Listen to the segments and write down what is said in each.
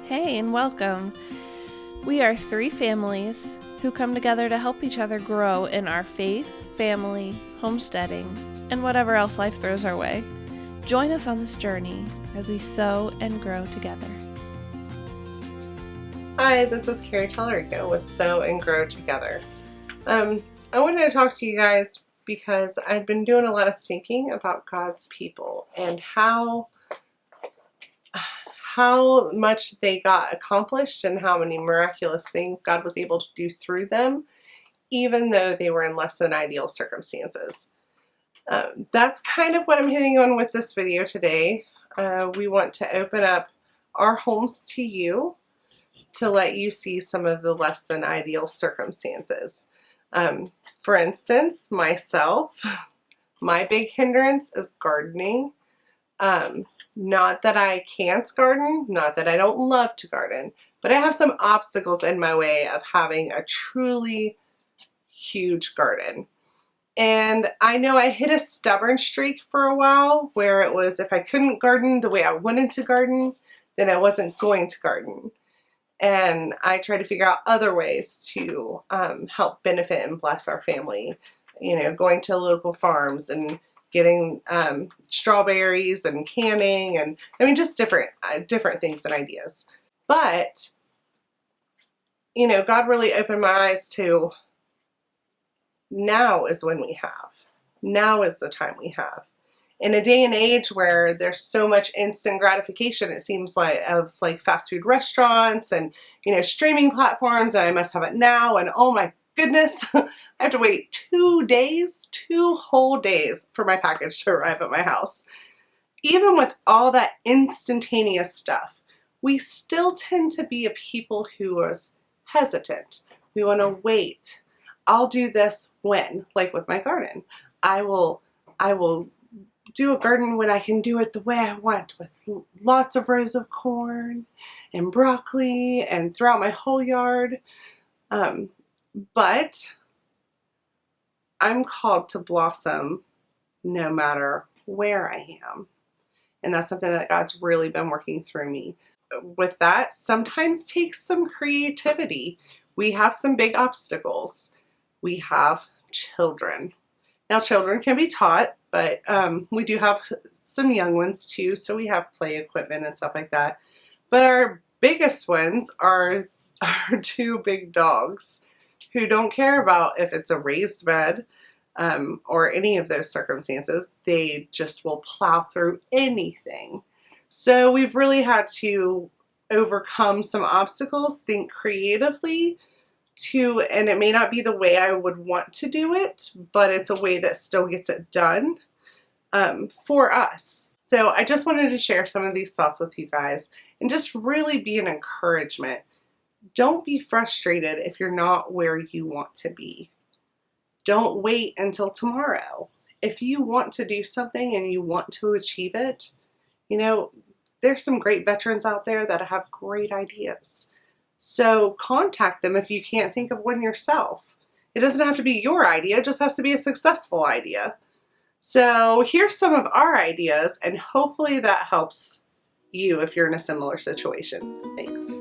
Hey, and welcome. We are three families who come together to help each other grow in our faith, family, homesteading, and whatever else life throws our way. Join us on this journey as we sow and grow together. Hi, this is Carrie Tallarico with Sow and Grow Together. I wanted to talk to you guys because I've been doing a lot of thinking about God's people and how much they got accomplished and how many miraculous things God was able to do through them, even though they were in less than ideal circumstances. That's kind of what I'm hitting on with this video today. We want to open up our homes to you to let you see some of the less than ideal circumstances. For instance, myself, my big hindrance is gardening. Not that I can't garden, not that I don't love to garden, but I have some obstacles in my way of having a truly huge garden. And I know I hit a stubborn streak for a while where it was if I couldn't garden the way I wanted to garden, then I wasn't going to garden. And I try to figure out other ways to help benefit and bless our family. You know, going to local farms and getting strawberries and canning and just different things and ideas. But you know, God really opened my eyes to now is when we have. Now is the time we have. In a day and age where there's so much instant gratification, it seems like, of like fast food restaurants and, you know, streaming platforms, and I must have it now, and oh my goodness, I have to wait 2 whole days for my package to arrive at my house. Even with all that instantaneous stuff, we still tend to be a people who is hesitant. We want to wait. I'll do this when, like with my garden. I will do a garden when I can do it the way I want, with lots of rows of corn and broccoli and throughout my whole yard. But I'm called to blossom no matter where I am. And that's something that God's really been working through me. With that, sometimes takes some creativity. We have some big obstacles. We have children. Now, children can be taught, but we do have some young ones too, so we have play equipment and stuff like that. But our biggest ones are our two big dogs who don't care about if it's a raised bed or any of those circumstances. They just will plow through anything. So we've really had to overcome some obstacles, think creatively, and it may not be the way I would want to do it, but it's a way that still gets it done for us. So I just wanted to share some of these thoughts with you guys and just really be an encouragement. Don't be frustrated if you're not where you want to be. Don't wait until tomorrow. If you want to do something and you want to achieve it, you know, there's some great veterans out there that have great ideas. So contact them if you can't think of one yourself. It doesn't have to be your idea, it just has to be a successful idea. So here's some of our ideas, and hopefully that helps you if you're in a similar situation. Thanks.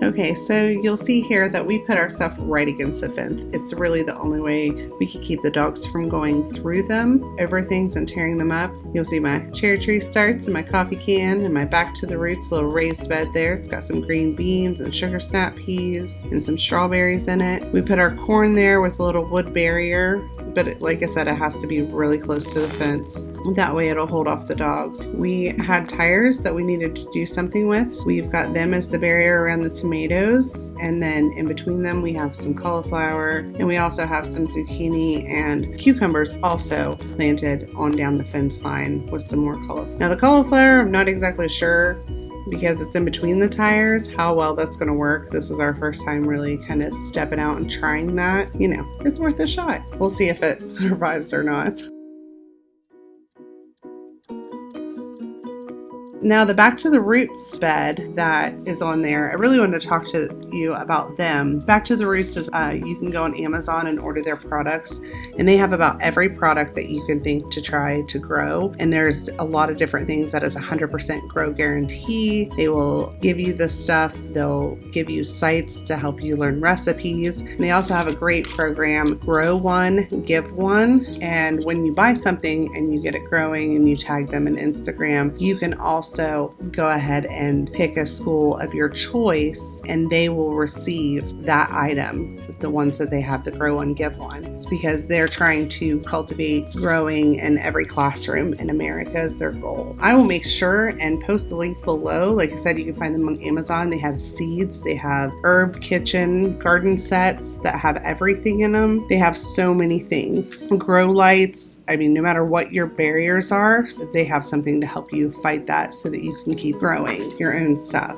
Okay, so you'll see here that we put our stuff right against the fence. It's really the only way we can keep the dogs from going through them, over things, and tearing them up. You'll see my cherry tree starts and my coffee can and my back to the roots little raised bed there. It's got some green beans and sugar snap peas and some strawberries in it. We put our corn there with a little wood barrier, but like I said, it has to be really close to the fence. That way it'll hold off the dogs. We had tires that we needed to do something with. So we've got them as the barrier around the tomatoes, and then in between them we have some cauliflower, and we also have some zucchini and cucumbers also planted on down the fence line with some more cauliflower. Now the cauliflower, I'm not exactly sure because it's in between the tires how well that's going to work. This is our first time really kind of stepping out and trying that. You know, it's worth a shot. We'll see if it survives or not. Now the Back to the Roots bed that is on there, I really wanted to talk to you about them. Back to the Roots is you can go on Amazon and order their products, and they have about every product that you can think to try to grow. And there's a lot of different things that is 100% grow guarantee. They will give you the stuff. They'll give you sites to help you learn recipes. And they also have a great program, Grow One, Give One. And when you buy something and you get it growing and you tag them in Instagram, you can also go ahead and pick a school of your choice and they will receive that item, the ones that they have the Grow One, Give One. It's because they're trying to cultivate growing in every classroom in America is their goal. I will make sure and post the link below. Like I said, you can find them on Amazon. They have seeds, they have herb kitchen garden sets that have everything in them. They have so many things. Grow lights. I mean, no matter what your barriers are, they have something to help you fight that so that you can keep growing your own stuff.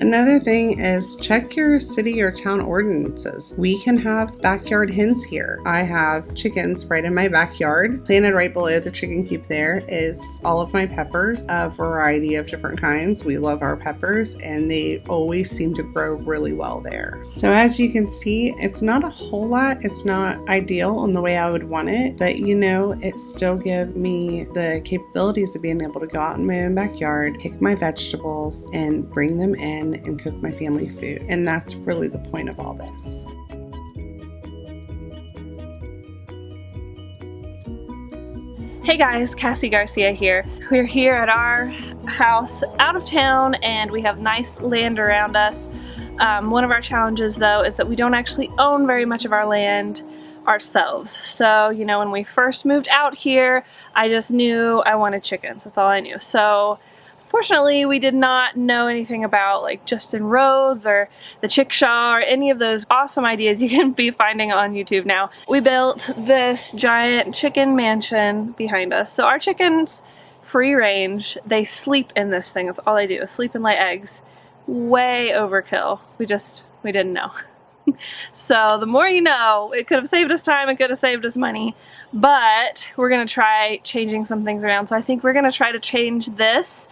Another thing is check your city or town ordinances. We can have backyard hens here. I have chickens right in my backyard. Planted right below the chicken coop there is all of my peppers, a variety of different kinds. We love our peppers and they always seem to grow really well there. So as you can see, it's not a whole lot. It's not ideal in the way I would want it, but it still gives me the capabilities of being able to go out in my own backyard, pick my vegetables and bring them in and cook my family food. And that's really the point of all this. Hey guys, Cassie Garcia here. We're here at our house out of town and we have nice land around us. One of our challenges though is that we don't actually own very much of our land ourselves. So, when we first moved out here, I just knew I wanted chickens. That's all I knew. So fortunately, we did not know anything about like Justin Rhodes or the Chickshaw or any of those awesome ideas you can be finding on YouTube now. We built this giant chicken mansion behind us. So our chickens, free range, they sleep in this thing. That's all they do, is sleep and lay eggs. Way overkill. We didn't know. So the more you know, it could have saved us time, it could have saved us money, but we're going to try changing some things around. So I think we're going to try to change this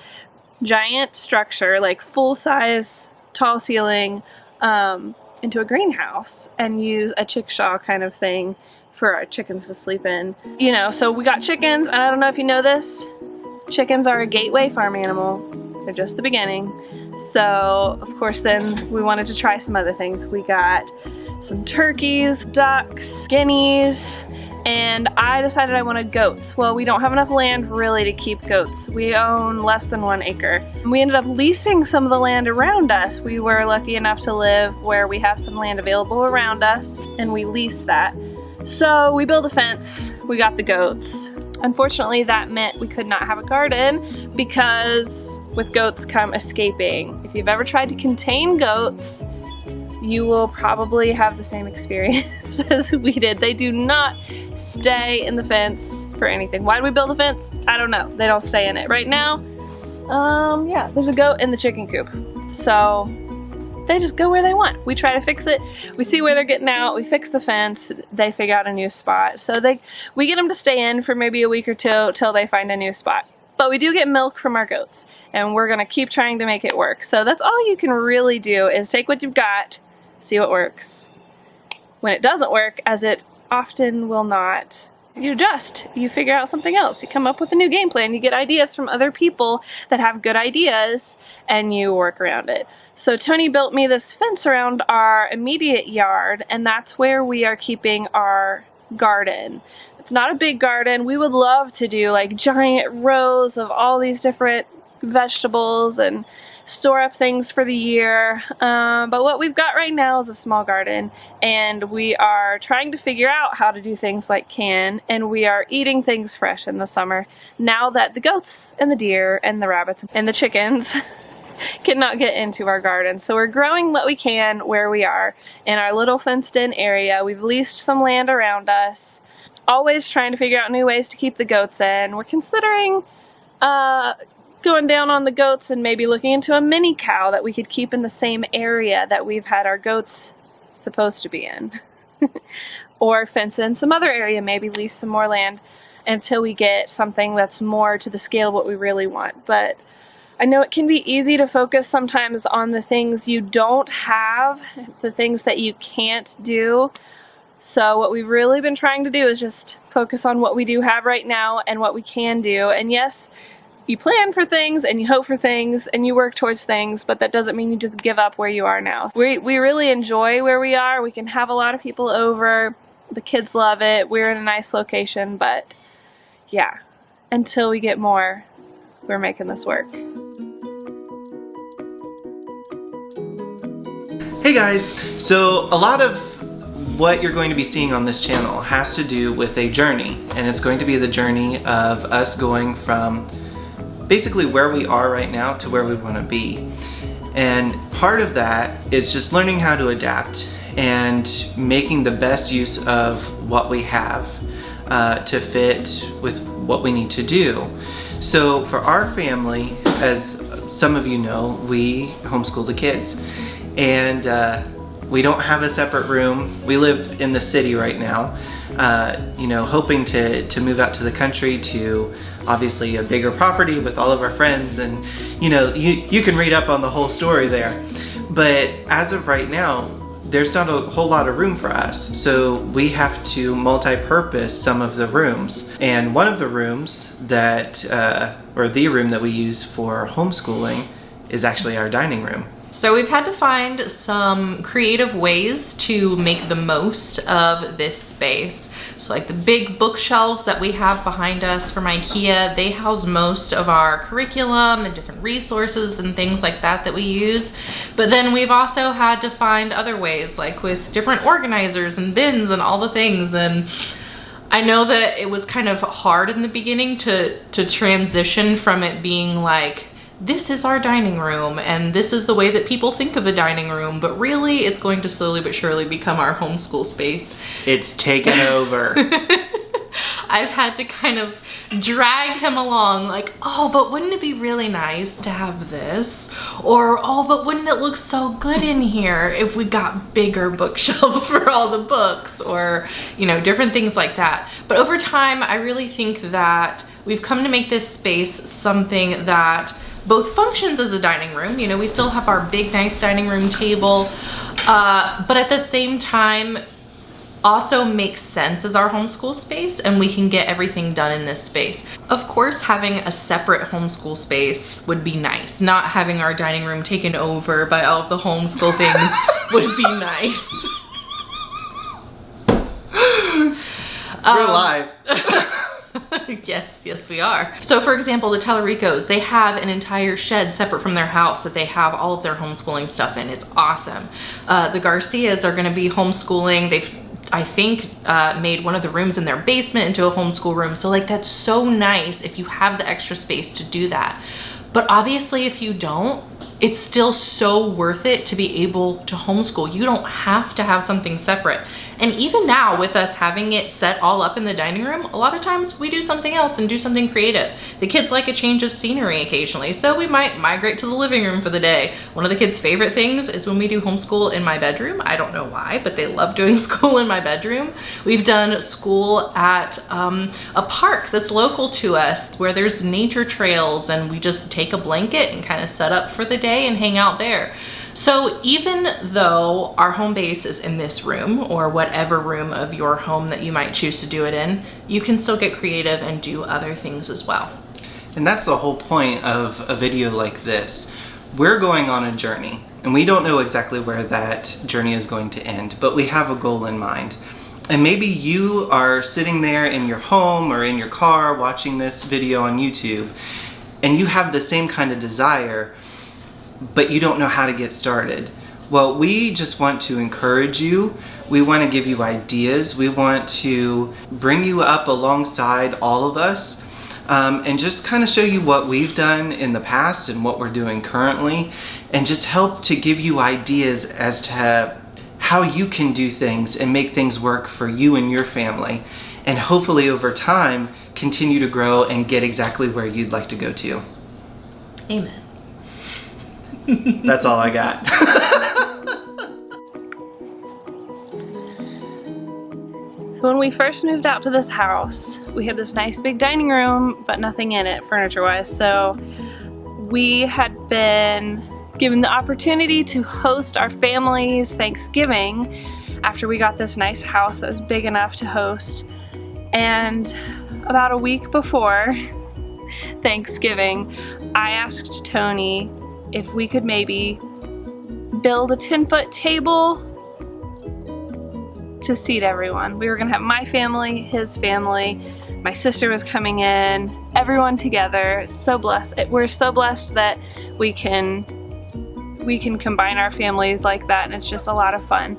giant structure, like full-size, tall ceiling, into a greenhouse and use a chickshaw kind of thing for our chickens to sleep in. So we got chickens, and I don't know if you know this, chickens are a gateway farm animal. They're just the beginning. So, of course, then we wanted to try some other things. We got some turkeys, ducks, guineas, and I decided I wanted goats. Well, we don't have enough land really to keep goats. We own less than 1 acre. We ended up leasing some of the land around us. We were lucky enough to live where we have some land available around us, and we leased that. So we built a fence, we got the goats. Unfortunately, that meant we could not have a garden because with goats come escaping. If you've ever tried to contain goats, you will probably have the same experience as we did. They do not stay in the fence for anything. Why did we build a fence? I don't know. They don't stay in it. Right now, yeah, there's a goat in the chicken coop. So they just go where they want. We try to fix it. We see where they're getting out. We fix the fence. They figure out a new spot. So we get them to stay in for maybe a week or two till they find a new spot. But we do get milk from our goats, and we're going to keep trying to make it work. So that's all you can really do, is take what you've got, see what works. When it doesn't work, as it often will not, you adjust. You figure out something else. You come up with a new game plan. You get ideas from other people that have good ideas, and you work around it. So Tony built me this fence around our immediate yard, and that's where we are keeping our garden. It's not a big garden. We would love to do like giant rows of all these different vegetables and store up things for the year. But what we've got right now is a small garden, and we are trying to figure out how to do things like can, and we are eating things fresh in the summer now that the goats and the deer and the rabbits and the chickens cannot get into our garden. So we're growing what we can where we are in our little fenced in area. We've leased some land around us, always trying to figure out new ways to keep the goats in. We're considering going down on the goats and maybe looking into a mini cow that we could keep in the same area that we've had our goats supposed to be in. Or fence in some other area, maybe lease some more land. until we get something that's more to the scale of what we really want. But I know it can be easy to focus sometimes on the things you don't have, the things that you can't do. So what we've really been trying to do is just focus on what we do have right now and what we can do. And yes, you plan for things and you hope for things and you work towards things, but that doesn't mean you just give up where you are now. We really enjoy where we are. We can have a lot of people over. The kids love it. We're in a nice location, but yeah, until we get more, we're making this work. Hey guys! So a lot of what you're going to be seeing on this channel has to do with a journey, and it's going to be the journey of us going from basically where we are right now to where we want to be. And part of that is just learning how to adapt and making the best use of what we have to fit with what we need to do. So for our family, as some of you know, we homeschool the kids. And we don't have a separate room. We live in the city right now, you know, hoping to move out to the country to obviously a bigger property with all of our friends, and you know, you can read up on the whole story there. But as of right now, there's not a whole lot of room for us, so we have to multi-purpose some of the rooms. And one of the rooms that, or the room that we use for homeschooling is actually our dining room. So we've had to find some creative ways to make the most of this space. So like the big bookshelves that we have behind us from IKEA, they house most of our curriculum and different resources and things like that that we use. But then we've also had to find other ways, like with different organizers and bins and all the things. And I know that it was kind of hard in the beginning to transition from it being like, this is our dining room and this is the way that people think of a dining room, but really it's going to slowly but surely become our homeschool space. It's taken over. I've had to kind of drag him along like, oh, but wouldn't it be really nice to have this? Or, oh, but wouldn't it look so good in here if we got bigger bookshelves for all the books? Or, you know, different things like that. But over time, I really think that we've come to make this space something that both functions as a dining room. You know, we still have our big, nice dining room table, but at the same time, also makes sense as our homeschool space, and we can get everything done in this space. Of course, having a separate homeschool space would be nice. Not having our dining room taken over by all of the homeschool things would be nice. We're live. Yes, we are. So for example, the Tallaricos, they have an entire shed separate from their house that they have all of their homeschooling stuff in. It's awesome. The Garcias are gonna be homeschooling. They've, I think, made one of the rooms in their basement into a homeschool room. So like, that's so nice if you have the extra space to do that. But obviously if you don't, it's still so worth it to be able to homeschool. You don't have to have something separate. And even now, with us having it set all up in the dining room, a lot of times we do something else and do something creative. The kids like a change of scenery occasionally, so we might migrate to the living room for the day. One of the kids' favorite things is when we do homeschool in my bedroom. I don't know why, but they love doing school in my bedroom. We've done school at a park that's local to us where there's nature trails, and we just take a blanket and kind of set up for the day and hang out there. So even though our home base is in this room, or whatever room of your home that you might choose to do it in, you can still get creative and do other things as well. And that's the whole point of a video like this. We're going on a journey, and we don't know exactly where that journey is going to end, but we have a goal in mind. And maybe you are sitting there in your home or in your car watching this video on YouTube, and you have the same kind of desire, but you don't know how to get started. Well, we just want to encourage you. We want to give you ideas. We want to bring you up alongside all of us, and just kind of show you what we've done in the past and what we're doing currently, and just help to give you ideas as to how you can do things and make things work for you and your family, and hopefully over time continue to grow and get exactly where you'd like to go to. Amen. That's all I got. So when we first moved out to this house, we had this nice big dining room, but nothing in it furniture-wise. So we had been given the opportunity to host our family's Thanksgiving after we got this nice house that was big enough to host. And about a week before Thanksgiving, I asked Tony if we could maybe build a 10-foot table to seat everyone. We were gonna have my family, his family, my sister was coming in, everyone together. It's so blessed. We're so blessed that we can combine our families like that, and it's just a lot of fun.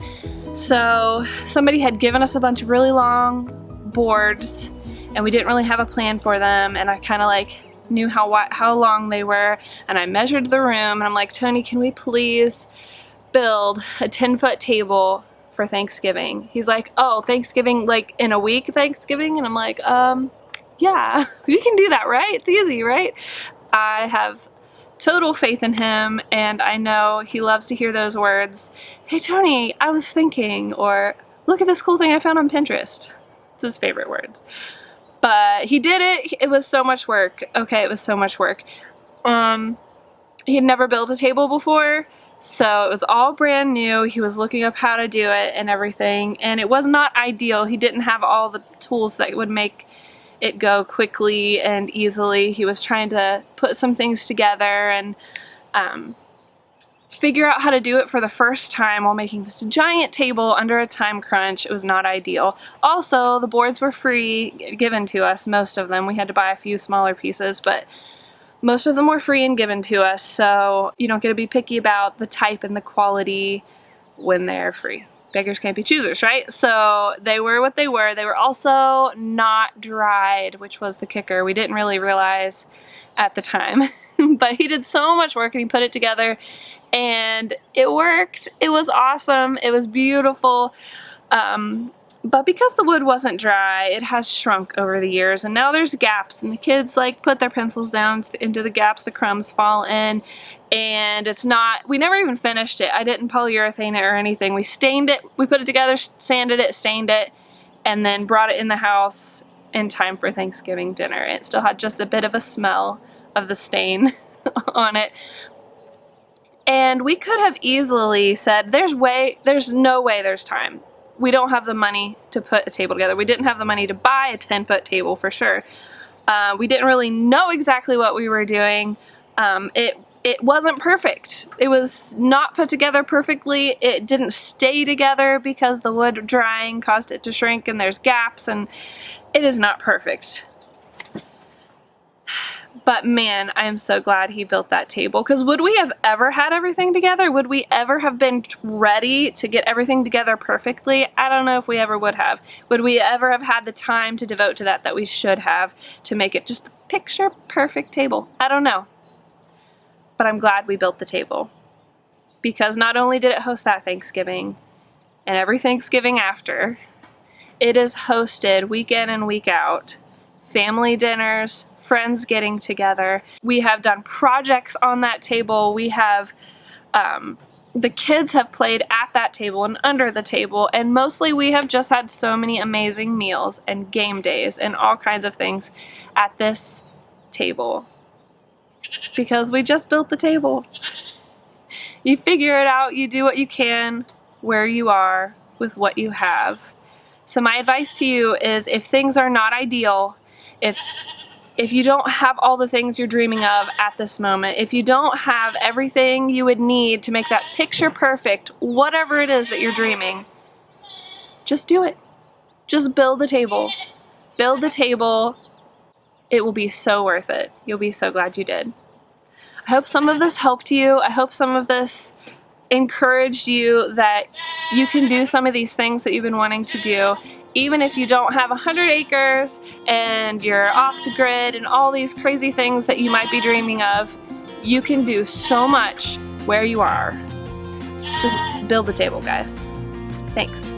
So somebody had given us a bunch of really long boards, and we didn't really have a plan for them, and I kind of like knew how long they were, and I measured the room, and I'm like, Tony, can we please build a 10-foot table for Thanksgiving? He's like, oh, Thanksgiving, like in a week Thanksgiving? And I'm like, yeah, we can do that, right? It's easy, right? I have total faith in him, and I know he loves to hear those words. Hey Tony, I was thinking, or look at this cool thing I found on Pinterest. It's his favorite words. But he did it. It was so much work. Okay, it was so much work. He had never built a table before, so it was all brand new. He was looking up how to do it and everything, and it was not ideal. He didn't have all the tools that would make it go quickly and easily. He was trying to put some things together and figure out how to do it for the first time while making this giant table under a time crunch. It was not ideal. Also, the boards were free, given to us, most of them. We had to buy a few smaller pieces, but most of them were free and given to us, so you don't get to be picky about the type and the quality when they're free. Beggars can't be choosers, right? So they were what they were. They were also not dried, which was the kicker. We didn't really realize at the time. But he did so much work and he put it together and it worked. It was awesome. It was beautiful. But because the wood wasn't dry, it has shrunk over the years, and now there's gaps, and the kids like put their pencils down into the gaps, the crumbs fall in, and it's not, we never even finished it. I didn't polyurethane it or anything. We stained it, we put it together, sanded it, stained it, and then brought it in the house in time for Thanksgiving dinner. It still had just a bit of a smell of the stain on it. And we could have easily said, there's no way there's time. We don't have the money to put a table together. We didn't have the money to buy a 10-foot table for sure. We didn't really know exactly what we were doing. It wasn't perfect. It was not put together perfectly. It didn't stay together because the wood drying caused it to shrink, and there's gaps, and it is not perfect. But man, I am so glad he built that table, because would we have ever had everything together? Would we ever have been ready to get everything together perfectly? I don't know if we ever would have. Would we ever have had the time to devote to that we should have to make it just a picture perfect table? I don't know. But I'm glad we built the table, because not only did it host that Thanksgiving and every Thanksgiving after, it is hosted week in and week out. Family dinners, friends getting together. We have done projects on that table. We have, the kids have played at that table and under the table, and mostly we have just had so many amazing meals and game days and all kinds of things at this table, because we just built the table. You figure it out, you do what you can where you are with what you have. So my advice to you is, if things are not ideal, if you don't have all the things you're dreaming of at this moment, if you don't have everything you would need to make that picture perfect, whatever it is that you're dreaming, just do it. Just build the table. Build the table. It will be so worth it. You'll be so glad you did. I hope some of this helped you. I hope some of this encouraged you that you can do some of these things that you've been wanting to do. Even if you don't have 100 acres and you're off the grid and all these crazy things that you might be dreaming of, you can do so much where you are. Just build the table, guys. Thanks.